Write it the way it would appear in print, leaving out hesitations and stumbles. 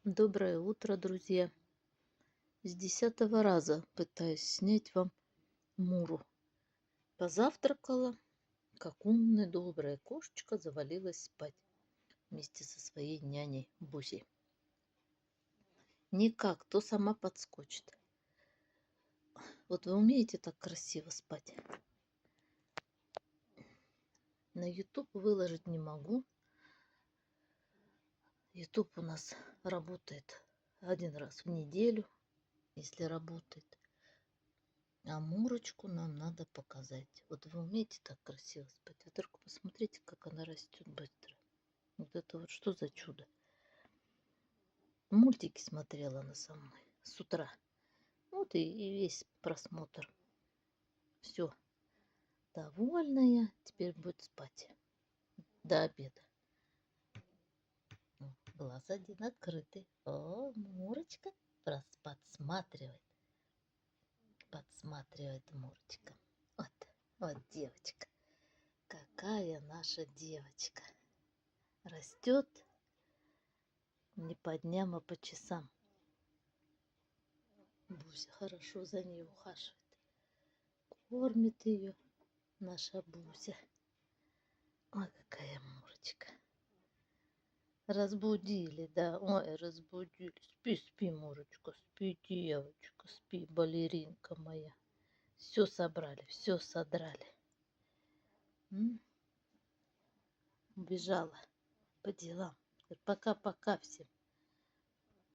Доброе утро, друзья! С 10-го раза пытаюсь снять вам Муру. Позавтракала, как умная, добрая кошечка завалилась спать вместе со своей няней Бусей. Никак, то сама подскочит. Вот вы умеете так красиво спать? На YouTube выложить не могу. YouTube у нас работает 1 раз в неделю, если работает. А Мурочку нам надо показать. Вот вы умеете так красиво спать? Вы только посмотрите, как она растет быстро. Вот это вот что за чудо? Мультики смотрела она со мной с утра. Вот и весь просмотр. Все, довольная. Теперь будет спать до обеда. Глаз один открытый. О, Мурочка подсматривает. Подсматривает Мурочка. Вот девочка. Какая наша девочка. Растет не по дням, а по часам. Буся хорошо за ней ухаживает. Кормит ее наша Буся. Ой, какая Мурочка. Разбудили, да. Ой, разбудили. Спи, спи, Мурочка, спи, девочка, спи, балеринка моя. Все собрали, все содрали. Убежала по делам. Пока-пока всем.